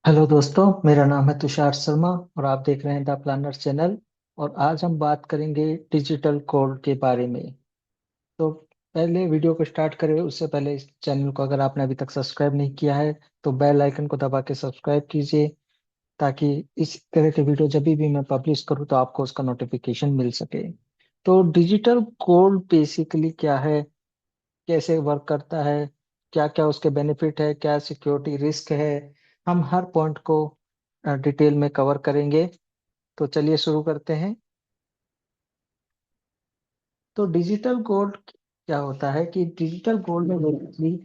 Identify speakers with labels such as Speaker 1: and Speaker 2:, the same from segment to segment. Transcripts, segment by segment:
Speaker 1: Hello दोस्तों, मेरा नाम है तुषार शर्मा और आप देख रहे हैं द प्लानर चैनल। और आज हम बात करेंगे डिजिटल गोल्ड के बारे में। तो पहले वीडियो को स्टार्ट करें उससे पहले इस चैनल को अगर आपने अभी तक सब्सक्राइब नहीं किया है तो बेल आइकन को दबा के सब्सक्राइब कीजिए, ताकि इस तरह के वीडियो जब भी मैं पब्लिश करूँ तो आपको उसका नोटिफिकेशन मिल सके। तो डिजिटल गोल्ड बेसिकली क्या है, कैसे वर्क करता है, क्या क्या उसके बेनिफिट है, क्या सिक्योरिटी रिस्क है, हम हर पॉइंट को डिटेल में कवर करेंगे। तो चलिए शुरू करते हैं। तो डिजिटल गोल्ड क्या होता है कि डिजिटल गोल्ड में बेसिकली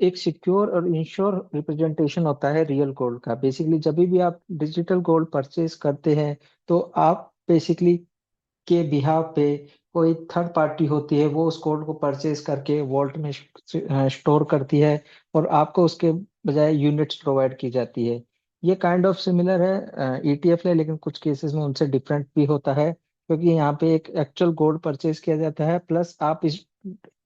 Speaker 1: एक सिक्योर और इंश्योर रिप्रेजेंटेशन होता है रियल गोल्ड का। बेसिकली जब भी आप डिजिटल गोल्ड परचेज करते हैं तो आप बेसिकली के बिहाफ पे कोई थर्ड पार्टी होती है, वो उस कोड को परचेज करके वॉल्ट में स्टोर करती है और आपको उसके बजाय यूनिट्स प्रोवाइड की जाती है। ये काइंड ऑफ सिमिलर है ईटीएफ है, लेकिन कुछ केसेस में उनसे डिफरेंट भी होता है, क्योंकि यहाँ पे एक एक्चुअल गोल्ड परचेज किया जाता है प्लस आप इस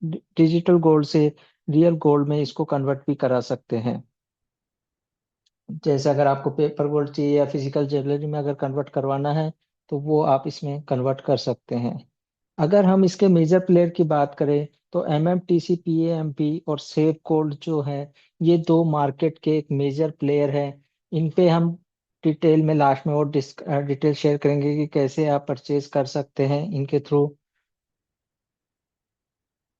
Speaker 1: डिजिटल गोल्ड से रियल गोल्ड में इसको कन्वर्ट भी करा सकते हैं। जैसे अगर आपको पेपर गोल्ड चाहिए या फिजिकल ज्वेलरी में अगर कन्वर्ट करवाना है तो वो आप इसमें कन्वर्ट कर सकते हैं। अगर हम इसके मेजर प्लेयर की बात करें तो एमएमटीसी, पीएएमपी और सेफ गोल्ड जो है, ये दो मार्केट के एक मेजर प्लेयर हैं। इन पे हम डिटेल में लास्ट में और डिटेल शेयर करेंगे कि कैसे आप परचेज कर सकते हैं इनके थ्रू।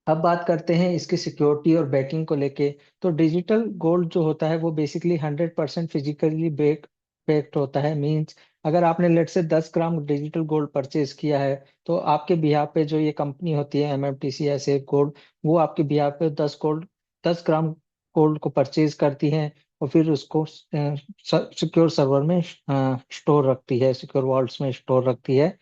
Speaker 1: अब बात करते हैं इसकी सिक्योरिटी और बैकिंग को लेके। तो डिजिटल गोल्ड जो होता है वो बेसिकली 100% फिजिकली बेक्ड होता है। मींस अगर आपने लेट से 10 ग्राम डिजिटल गोल्ड परचेज किया है तो आपके बिहाफ पे जो ये कंपनी होती है एमएमटीसी या सेफ गोल्ड, वो आपके बिहाफ पे 10 ग्राम गोल्ड को परचेज करती है और फिर उसको सिक्योर सर्वर में स्टोर रखती है, सिक्योर वॉल्ट्स में स्टोर रखती है।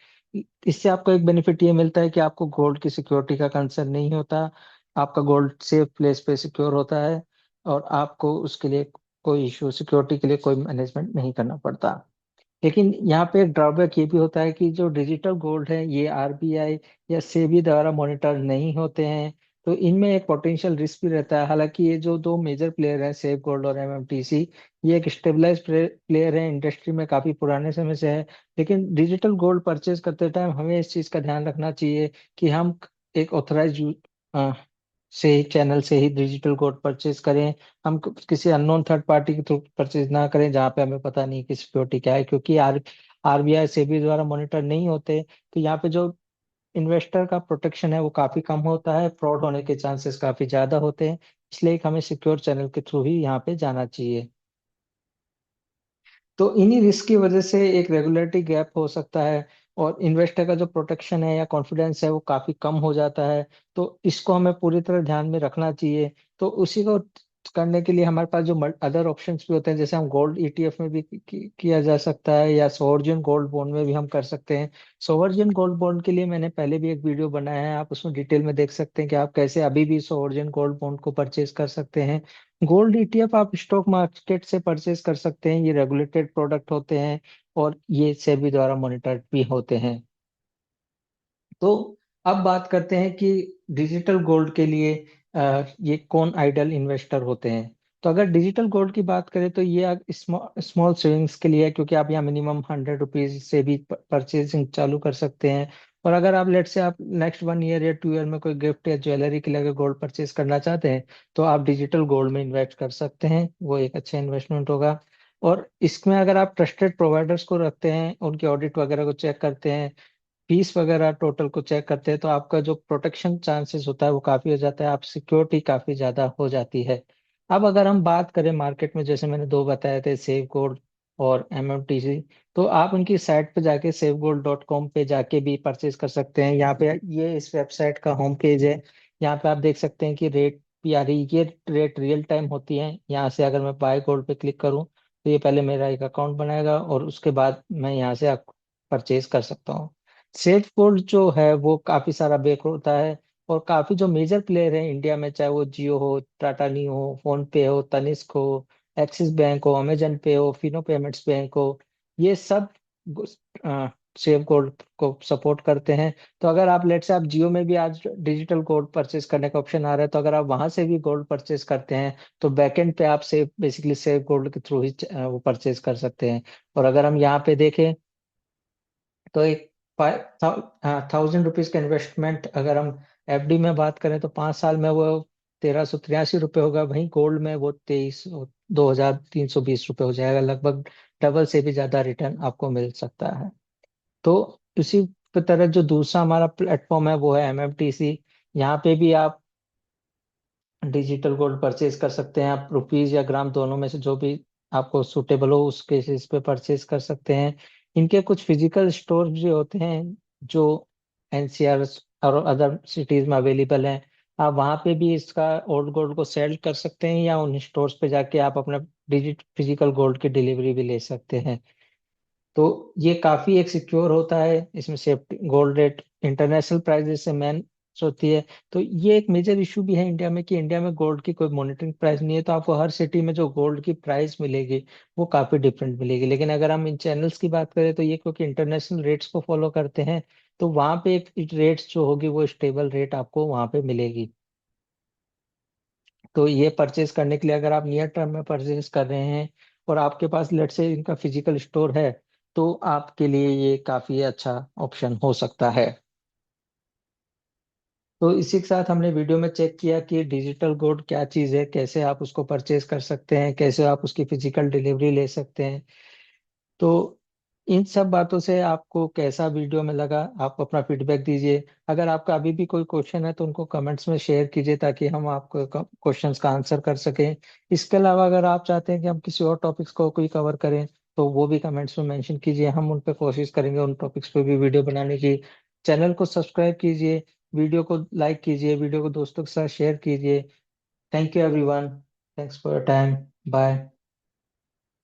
Speaker 1: इससे आपको एक बेनिफिट ये मिलता है कि आपको गोल्ड की सिक्योरिटी का कंसर्न नहीं होता, आपका गोल्ड सेफ प्लेस पे सिक्योर होता है और आपको उसके लिए कोई इशू, सिक्योरिटी के लिए कोई मैनेजमेंट नहीं करना पड़ता। लेकिन यहाँ पे एक ड्रॉबैक ये भी होता है कि जो डिजिटल गोल्ड है ये आरबीआई या सेबी द्वारा मॉनिटर नहीं होते हैं, तो इनमें एक पोटेंशियल रिस्क भी रहता है। हालांकि ये जो दो मेजर प्लेयर हैं सेफ गोल्ड और एमएमटीसी, ये एक स्टेबलाइज प्लेयर है, इंडस्ट्री में काफी पुराने समय से है। लेकिन डिजिटल गोल्ड परचेज करते टाइम हमें इस चीज का ध्यान रखना चाहिए कि हम एक ऑथराइज से ही चैनल से ही डिजिटल गोल्ड परचेज करें। हम किसी अननोन थर्ड पार्टी के थ्रू परचेज ना करें जहाँ पे हमें पता नहीं कि सिक्योरिटी क्या है, क्योंकि आरबीआई सेबी द्वारा मॉनिटर नहीं होते। तो यहाँ पे जो इन्वेस्टर का प्रोटेक्शन है वो काफी कम होता है, फ्रॉड होने के चांसेस काफी ज्यादा होते हैं। इसलिए एक हमें सिक्योर चैनल के थ्रू ही यहाँ पे जाना चाहिए। तो इन्हीं रिस्क की वजह से एक रेगुलेटरी गैप हो सकता है और इन्वेस्टर का जो प्रोटेक्शन है या कॉन्फिडेंस है वो काफी कम हो जाता है। तो इसको हमें पूरी तरह ध्यान में रखना चाहिए। तो उसी को करने के लिए हमारे पास जो अदर ऑप्शंस भी होते हैं, जैसे हम गोल्ड ईटीएफ में भी किया जा सकता है या सोवरजिन गोल्ड बॉन्ड में भी हम कर सकते हैं। सोवरजिन गोल्ड बॉन्ड के लिए मैंने पहले भी एक वीडियो बनाया है, आप उसमें डिटेल में देख सकते हैं कि आप कैसे अभी भी सोवरजिन गोल्ड बॉन्ड को परचेज कर सकते हैं। गोल्ड ईटीएफ आप स्टॉक मार्केट से परचेज कर सकते हैं, ये रेगुलेटेड प्रोडक्ट होते हैं और ये सेबी द्वारा मॉनिटर्ड भी होते हैं। तो अब बात करते हैं कि डिजिटल गोल्ड के लिए ये कौन आइडल इन्वेस्टर होते हैं। तो अगर डिजिटल गोल्ड की बात करें तो ये स्मॉल सेविंग्स के लिए है, क्योंकि आप यहाँ मिनिमम 100 रुपीज से भी परचेजिंग चालू कर सकते हैं। और अगर आप लेट से आप नेक्स्ट 1 ईयर या 2 ईयर में कोई गिफ्ट या ज्वेलरी के लिए अगर गोल्ड परचेज करना चाहते हैं तो आप डिजिटल गोल्ड में इन्वेस्ट कर सकते हैं, वो एक अच्छा इन्वेस्टमेंट होगा। और इसमें अगर आप ट्रस्टेड प्रोवाइडर्स को रखते हैं, उनके ऑडिट वगैरह को चेक करते हैं, फीस वगैरह टोटल को चेक करते हैं, तो आपका जो प्रोटेक्शन चांसेस होता है वो काफी हो जाता है, आप सिक्योरिटी काफी ज्यादा हो जाती है। अब अगर हम बात करें मार्केट में, जैसे मैंने दो बताए थे सेफ गोल्ड और एमएमटीसी, तो आप उनकी साइट पे जाके safegold.com पे जाके भी परचेज कर सकते हैं। यहाँ पे ये इस वेबसाइट का होम पेज है, यहाँ पे आप देख सकते हैं कि रेट भी आ रही, ये रेट रियल टाइम होती है। यहाँ से अगर मैं बाय गोल्ड पे क्लिक करूँ तो ये पहले मेरा एक अकाउंट बनाएगा और उसके बाद मैं यहाँ से परचेज कर सकता हूँ। सेफ गोल्ड जो है वो काफी सारा बेक होता है और काफी जो मेजर प्लेयर है इंडिया में, चाहे वो जियो हो, टाटा नी हो, फोन पे हो, तनिष्क हो, एक्सिस बैंक हो, अमेजन पे हो, फिनो पेमेंट्स बैंक हो, ये सब सेफ गोल्ड को सपोर्ट करते हैं। तो अगर आप लेट से आप जियो में भी आज डिजिटल गोल्ड परचेज करने का ऑप्शन आ रहा है, तो अगर आप वहां से भी गोल्ड परचेज करते हैं तो बैकएंड पे आप सेफ बेसिकली सेफ गोल्ड के थ्रू ही वो परचेज कर सकते हैं। और अगर हम यहाँ पे देखें तो एक 1,000 रुपीज का इन्वेस्टमेंट अगर हम एफडी में बात करें तो 5 साल में वो 1,383 रुपये होगा, वहीं गोल्ड में वो 2,320 रुपये हो जाएगा, लगभग डबल से भी ज्यादा रिटर्न आपको मिल सकता है। तो इसी तरह जो दूसरा हमारा प्लेटफॉर्म है वो है एमएफटीसी। यहाँ पे भी आप डिजिटल गोल्ड परचेज कर सकते हैं, आप रुपीज या ग्राम दोनों में से जो भी आपको सुटेबल हो उस केसेस पे परचेज कर सकते हैं। इनके कुछ फिजिकल स्टोर भी होते हैं जो एनसीआर और अदर सिटीज में अवेलेबल हैं। आप वहाँ पे भी इसका ओल्ड गोल्ड को सेल कर सकते हैं या उन स्टोर्स पे जाके आप अपना डिजिट फिजिकल गोल्ड की डिलीवरी भी ले सकते हैं। तो ये काफी एक सिक्योर होता है, इसमें safety gold rate international prices से मैच होती है। तो ये एक मेजर इशू भी है इंडिया में कि इंडिया में गोल्ड की कोई मॉनिटरिंग प्राइस नहीं है, तो आपको हर सिटी में जो गोल्ड की प्राइस मिलेगी वो काफी डिफरेंट मिलेगी। लेकिन अगर हम इन चैनल्स की बात करें तो ये क्योंकि इंटरनेशनल रेट्स को फॉलो करते हैं, तो वहां पे एक रेट्स जो होगी वो स्टेबल रेट आपको वहां पे मिलेगी। तो ये परचेज करने के लिए अगर आप नियर टर्म में परचेज कर रहे हैं और आपके पास लेट से इनका फिजिकल स्टोर है, तो आपके लिए ये काफी अच्छा ऑप्शन हो सकता है। तो इसी के साथ हमने वीडियो में चेक किया कि डिजिटल गोल्ड क्या चीज़ है, कैसे आप उसको परचेज कर सकते हैं, कैसे आप उसकी फिजिकल डिलीवरी ले सकते हैं। तो इन सब बातों से आपको कैसा वीडियो में लगा, आप अपना फीडबैक दीजिए। अगर आपका अभी भी कोई क्वेश्चन है तो उनको कमेंट्स में शेयर कीजिए ताकि हम आपको क्वेश्चंस का आंसर कर सकें। इसके अलावा अगर आप चाहते हैं कि हम किसी और टॉपिक्स को कोई कवर करें तो वो भी कमेंट्स में मेंशन कीजिए, हम उन पे कोशिश करेंगे उन टॉपिक्स पे भी वीडियो बनाने की। चैनल को सब्सक्राइब कीजिए, वीडियो को लाइक कीजिए, वीडियो को दोस्तों के साथ शेयर कीजिए। Thank you everyone, thanks for your time, bye.